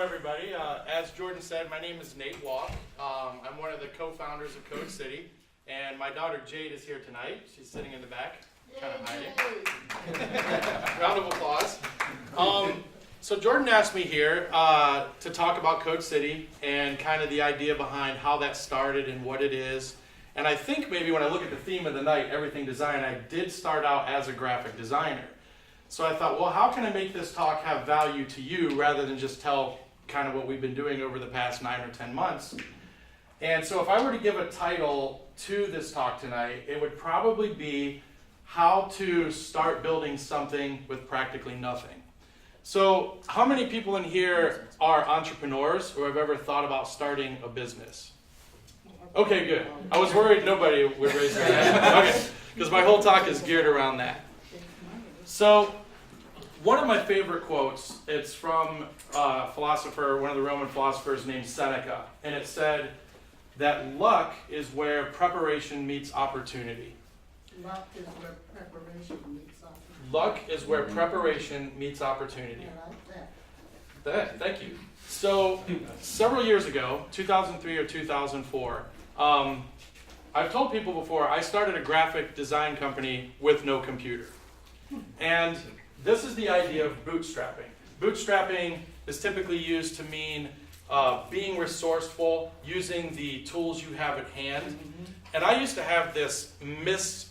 everybody. As Jordan said, my name is Nate Walke. I'm one of the co-founders of Code City, and my daughter Jade is here tonight. She's sitting in the back, kind of hiding. Round of applause. So Jordan asked me here to talk about Code City and kind of the idea behind how that started and what it is. And I think maybe when I look at the theme of the night, Everything Design, I did start out as a graphic designer. So I thought, well, how can I make this talk have value to you rather than just tell kind of what we've been doing over the past 9 or 10 months? And so if I were to give a title to this talk tonight, it would probably be How to Start Building Something with Practically Nothing. So how many people in here are entrepreneurs or have ever thought about starting a business? Okay, good. I was worried nobody would raise their hand. Okay, because my whole talk is geared around that. So one of my favorite quotes, it's from a philosopher, one of the Roman philosophers named Seneca, and it said that luck is where preparation meets opportunity. Luck is where preparation meets opportunity. Luck is where preparation meets opportunity. I like that. Thank you. So several years ago, 2003 or 2004, I've told people before, I started a graphic design company with no computer. And this is the idea of bootstrapping. Bootstrapping is typically used to mean being resourceful, using the tools you have at hand. And I used to have this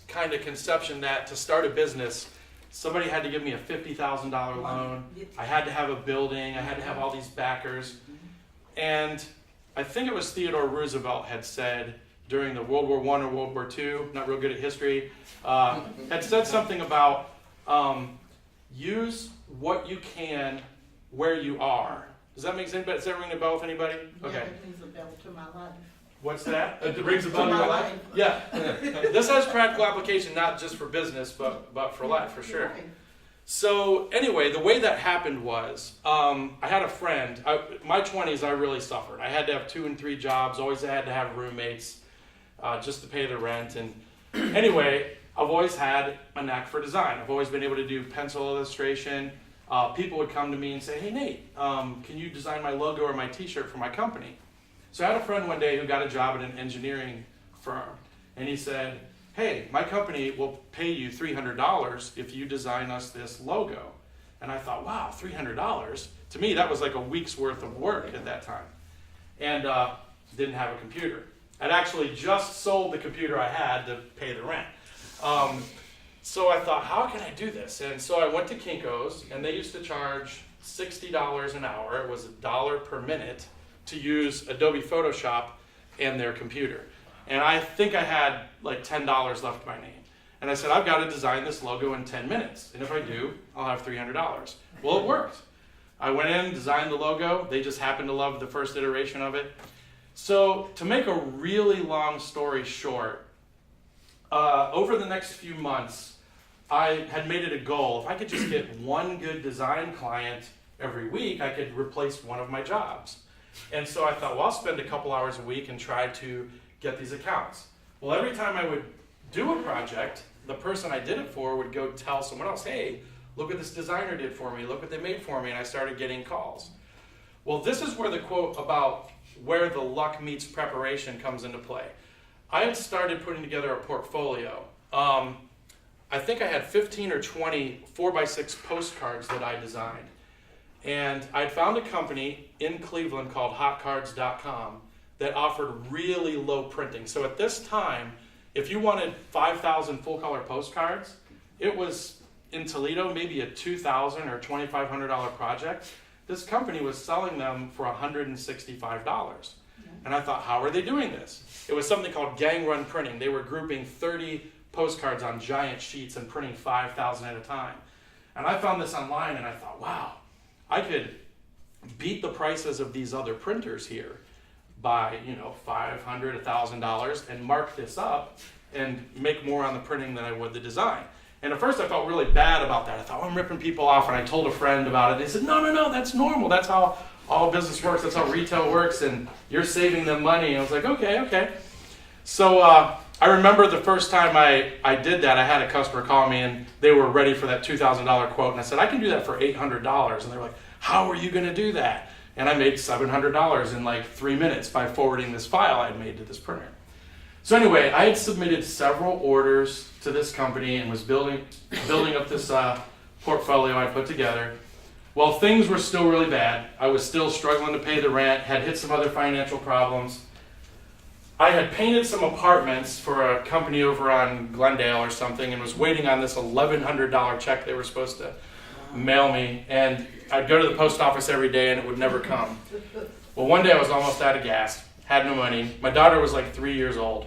kind of conception that to start a business, somebody had to give me a $50,000 loan. I had to have a building. I had to have all these backers. And I think it was Theodore Roosevelt had said during the World War I or World War II, not real good at history, had said something about use what you can where you are. Does that make sense? Does that ring a bell with anybody? Okay. Yeah, it rings a bell to my life. What's that? It rings a bell to your life? Yeah. This has practical application, not just for business, but for life, for sure. So anyway, the way that happened was, I had a friend. My 20s, I really suffered. I had to have 2 and 3 jobs. Always had to have roommates just to pay the rent. And anyway, I've always had a knack for design. I've always been able to do pencil illustration. People would come to me and say, hey, Nate, can you design my logo or my t-shirt for my company? So I had a friend one day who got a job at an engineering firm. And he said, hey, my company will pay you $300 if you design us this logo. And I thought, wow, $300? To me, that was like a week's worth of work at that time. And didn't have a computer. I'd actually just sold the computer I had to pay the rent. So I thought, how can I do this? And so I went to Kinko's, and they used to charge $60 an hour. It was $1 per minute to use Adobe Photoshop and their computer. And I think I had like $10 left in my name. And I said, I've got to design this logo in 10 minutes. And if I do, I'll have $300. Well, it worked. I went in, designed the logo. They just happened to love the first iteration of it. So to make a really long story short, over the next few months, I had made it a goal. If I could just get one good design client every week, I could replace one of my jobs. And so I thought, well, I'll spend a couple hours a week and try to get these accounts. Well, every time I would do a project, the person I did it for would go tell someone else, hey, look what this designer did for me, look what they made for me, and I started getting calls. Well, this is where the quote about where the luck meets preparation comes into play. I had started putting together a portfolio. I think I had 15 or 20 4x6 postcards that I designed. And I'd found a company in Cleveland called hotcards.com that offered really low printing. So at this time, if you wanted 5,000 full-color postcards, it was in Toledo maybe a $2,000 or $2,500 project. This company was selling them for $165. And I thought, how are they doing this? It was something called gang run printing. They were grouping 30 postcards on giant sheets and printing 5,000 at a time. And I found this online and I thought, wow, I could beat the prices of these other printers here by, $500, $1,000 and mark this up and make more on the printing than I would the design. And at first I felt really bad about that. I thought, I'm ripping people off, and I told a friend about it. They said, no, that's normal. That's how all business works. That's how retail works, and you're saving them money. And I was like, okay. So I remember the first time I did that, I had a customer call me, and they were ready for that $2,000 quote. And I said, I can do that for $800. And they were like, how are you going to do that? And I made $700 in like 3 minutes by forwarding this file I had made to this printer. So anyway, I had submitted several orders to this company and was building up this portfolio I put together. Well, things were still really bad. I was still struggling to pay the rent, had hit some other financial problems. I had painted some apartments for a company over on Glendale or something and was waiting on this $1,100 check they were supposed to mail me. And I'd go to the post office every day and it would never come. Well, one day I was almost out of gas, had no money. My daughter was like 3 years old.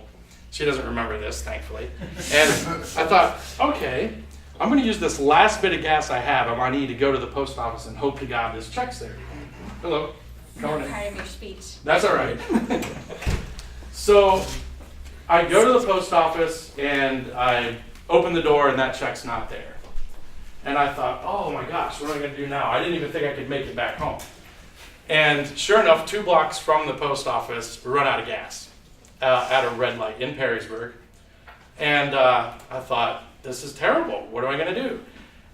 She doesn't remember this, thankfully. And I thought, okay, I'm going to use this last bit of gas I have. I'm on E to go to the post office and hope to God this check's there. Hello. Part of your speech. That's all right. So I go to the post office and I open the door and that check's not there. And I thought, oh my gosh, what am I going to do now? I didn't even think I could make it back home. And sure enough, 2 blocks from the post office, we run out of gas at a red light in Perrysburg. And I thought, this is terrible. What am I going to do?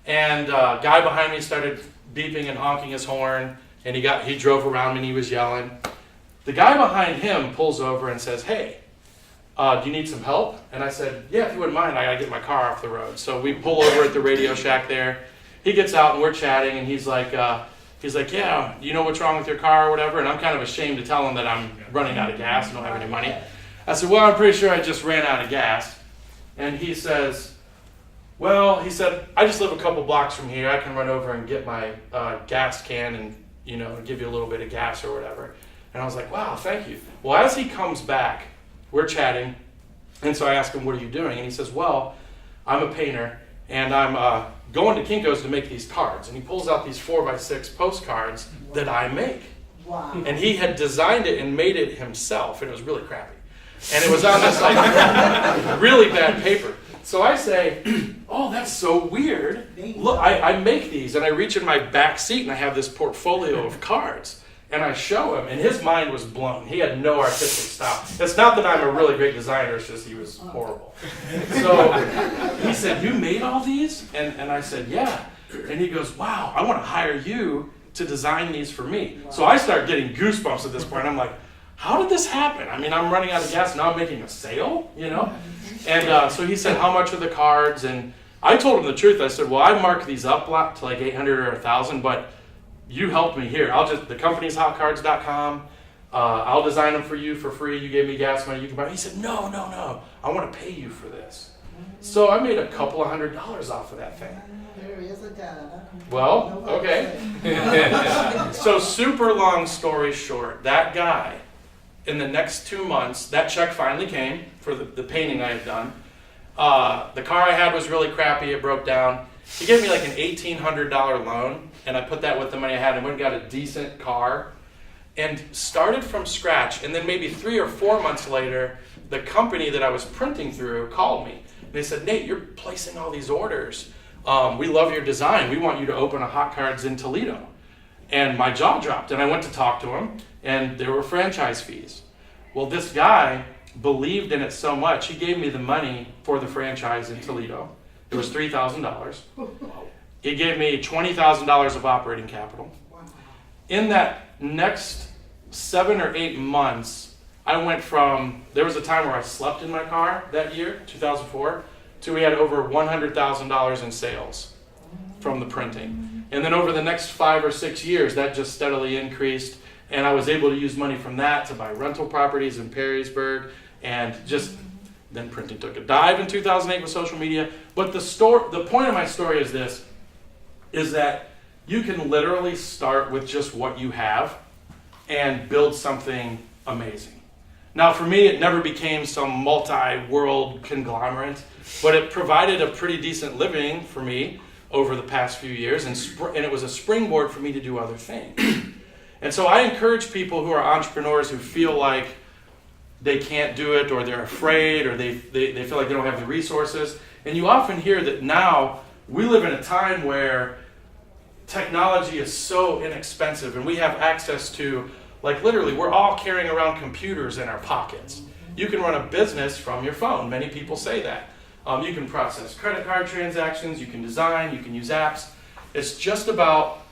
And a guy behind me started beeping and honking his horn, and he drove around me and he was yelling. The guy behind him pulls over and says, hey, do you need some help? And I said, yeah, if you wouldn't mind, I got to get my car off the road. So we pull over at the Radio Shack there. He gets out and we're chatting, and he's like, yeah, do you know what's wrong with your car or whatever? And I'm kind of ashamed to tell him that I'm running out of gas and don't have any money. I said, well, I'm pretty sure I just ran out of gas. And he says, well, he said, I just live a couple blocks from here. I can run over and get my gas can and, give you a little bit of gas or whatever. And I was like, wow, thank you. Well, as he comes back, we're chatting. And so I asked him, what are you doing? And he says, well, I'm a painter and I'm going to Kinko's to make these cards. And he pulls out these 4x6 postcards that I make. Wow. And he had designed it and made it himself, and it was really crappy. And it was on this like really bad paper. So I say, oh, that's so weird. Look, I make these, and I reach in my back seat, and I have this portfolio of cards. And I show him, and his mind was blown. He had no artistic style. It's not that I'm a really great designer, it's just he was horrible. So he said, you made all these? And I said, yeah. And he goes, wow, I want to hire you to design these for me. Wow. So I start getting goosebumps at this point. I'm like, how did this happen? I mean, I'm running out of gas, now I'm making a sale, And so he said, how much are the cards? And I told him the truth. I said, well, I mark these up to like 800 or 1,000, but you helped me here. The company's hotcards.com. I'll design them for you for free. You gave me gas money. You can buy. He said, no. I want to pay you for this. So I made a couple of $100 off of that thing. There is a guy. Well, okay. So super long story short, that guy, in the next 2 months, that check finally came for the painting I had done. The car I had was really crappy. It broke down. He gave me like an $1,800 loan, and I put that with the money I had and went and got a decent car and started from scratch. And then maybe 3 or 4 months later, the company that I was printing through called me. They said, Nate, you're placing all these orders. We love your design. We want you to open a Hot Cards in Toledo. And my jaw dropped, and I went to talk to him, and there were franchise fees. Well, this guy believed in it so much, he gave me the money for the franchise in Toledo. It was $3,000. He gave me $20,000 of operating capital. In that next 7 or 8 months, I went from, there was a time where I slept in my car that year, 2004, to we had over $100,000 in sales from the printing. And then over the next 5 or 6 years, that just steadily increased. And I was able to use money from that to buy rental properties in Perrysburg, and just then printing took a dive in 2008 with social media. But the point of my story is this, is that you can literally start with just what you have and build something amazing. Now for me, it never became some multi-world conglomerate, but it provided a pretty decent living for me over the past few years, and it was a springboard for me to do other things. And so I encourage people who are entrepreneurs who feel like they can't do it, or they're afraid, or they feel like they don't have the resources. And you often hear that now we live in a time where technology is so inexpensive, and we have access to, like literally, we're all carrying around computers in our pockets. You can run a business from your phone. Many people say that. You can process credit card transactions, you can design, you can use apps. It's just about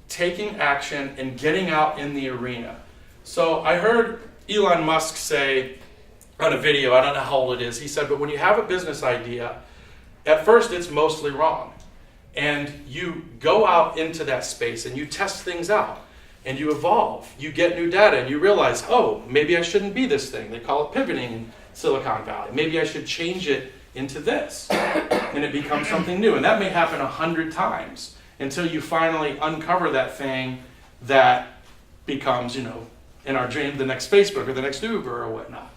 taking action and getting out in the arena. So I heard Elon Musk say on a video, I don't know how old it is, he said, but when you have a business idea, at first it's mostly wrong. And you go out into that space and you test things out and you evolve. You get new data and you realize, oh, maybe I shouldn't be this thing. They call it pivoting in Silicon Valley. Maybe I should change it into this. And it becomes something new. And that may happen 100 times until you finally uncover that thing that becomes, you know, in our dream, the next Facebook or the next Uber or whatnot.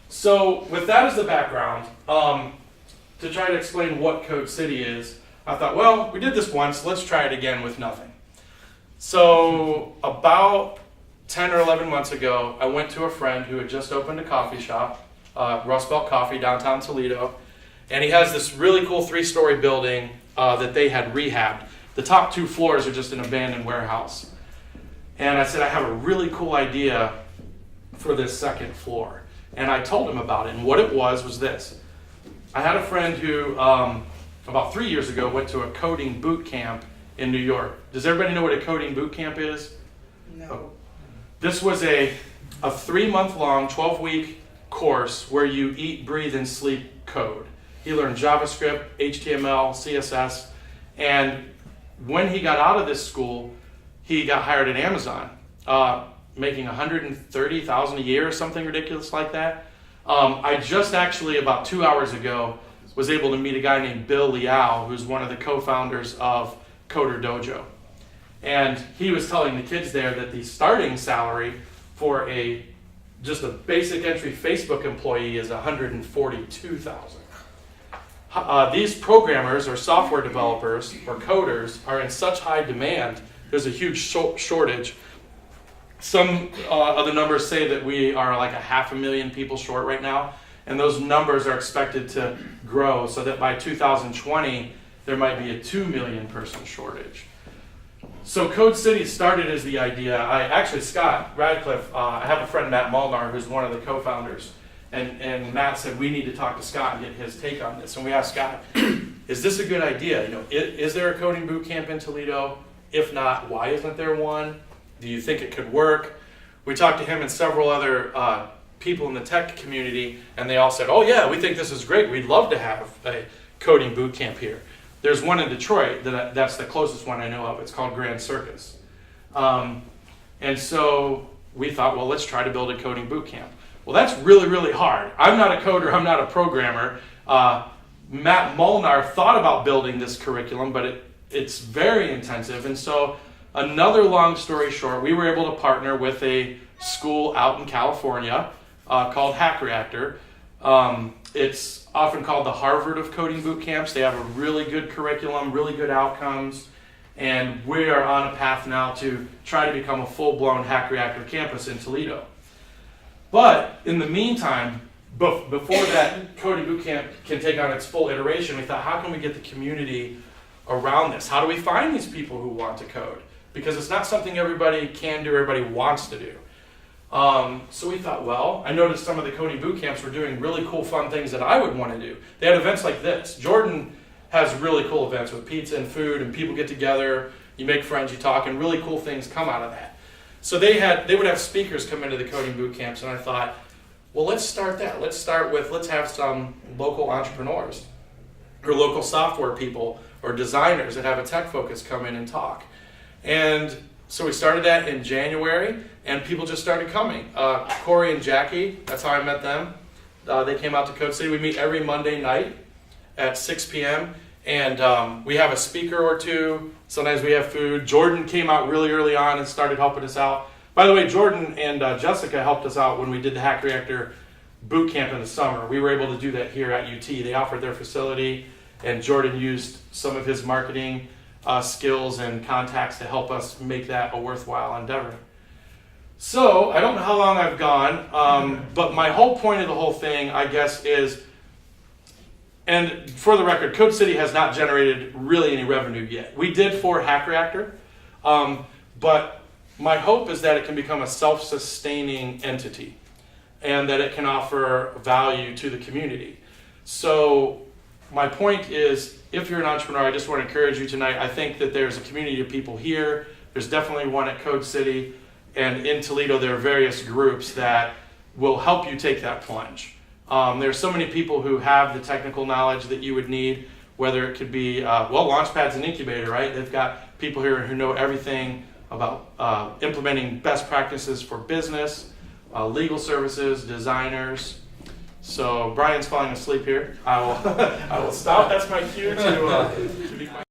So with that as the background, to try to explain what Code City is, I thought, well, we did this once, let's try it again with nothing. So about 10 or 11 months ago, I went to a friend who had just opened a coffee shop, Rust Belt Coffee, downtown Toledo, and he has this really cool 3-story building that they had rehabbed. The top 2 floors are just an abandoned warehouse. And I said, I have a really cool idea for this second floor. And I told him about it, and what it was this. I had a friend who, about 3 years ago, went to a coding boot camp in New York. Does everybody know what a coding boot camp is? No. This was a 3-month-long, 12-week course where you eat, breathe, and sleep code. He learned JavaScript, HTML, CSS, and when he got out of this school, he got hired at Amazon, making $130,000 a year or something ridiculous like that. I just actually, about 2 hours ago, was able to meet a guy named Bill Liao, who's one of the co-founders of Coder Dojo. And he was telling the kids there that the starting salary for just a basic entry Facebook employee is $142,000. These programmers or software developers or coders are in such high demand, there's a huge shortage. Some other numbers say that we are like 500,000 people short right now, and those numbers are expected to grow so that by 2020, there might be a 2 million person shortage. So Code City started as the idea. Scott Radcliffe, I have a friend, Matt Molnar, who's one of the co-founders, and Matt said, we need to talk to Scott and get his take on this. And we asked Scott, is this a good idea? You know, is there a coding boot camp in Toledo? If not, why isn't there one? Do you think it could work? We talked to him and several other people in the tech community, and they all said, oh yeah, we think this is great. We'd love to have a coding boot camp here. There's one in Detroit, that's the closest one I know of. It's called Grand Circus. And so we thought, well, let's try to build a coding boot camp. Well, that's really, really hard. I'm not a coder, I'm not a programmer. Matt Molnar thought about building this curriculum, but it's very intensive. And so another long story short, we were able to partner with a school out in California called Hack Reactor. It's often called the Harvard of coding boot camps. They have a really good curriculum, really good outcomes, and we are on a path now to try to become a full-blown Hack Reactor campus in Toledo. But in the meantime, before that coding boot camp can take on its full iteration, we thought, how can we get the community around this? How do we find these people who want to code? Because it's not something everybody can do, everybody wants to do. So we thought, well, I noticed some of the coding boot camps were doing really cool, fun things that I would want to do. They had events like this. Jordan has really cool events with pizza and food, and people get together, you make friends, you talk, and really cool things come out of that. So they would have speakers come into the coding boot camps, and I thought, well, let's start that. Let's have some local entrepreneurs or local software people or designers that have a tech focus come in and talk. And so we started that in January, and people just started coming. Corey and Jackie, that's how I met them. They came out to Code City. We meet every Monday night at 6 p.m., and we have a speaker or two. Sometimes we have food. Jordan came out really early on and started helping us out. By the way, Jordan and Jessica helped us out when we did the Hack Reactor boot camp in the summer. We were able to do that here at UT. They offered their facility, and Jordan used some of his marketing skills and contacts to help us make that a worthwhile endeavor. So, I don't know how long I've gone, but my whole point of the whole thing, I guess, is, and for the record, Code City has not generated really any revenue yet. We did for Hack Reactor, but my hope is that it can become a self-sustaining entity and that it can offer value to the community. So my point is, if you're an entrepreneur, I just want to encourage you tonight. I think that there's a community of people here There's definitely one at Code City, and in Toledo there are various groups that will help you take that plunge. There's so many people who have the technical knowledge that you would need, whether it could be, Launchpad's an incubator, right? They've got people here who know everything about implementing best practices for business, legal services, designers. So Brian's falling asleep here. I will stop. That's my cue to be quiet.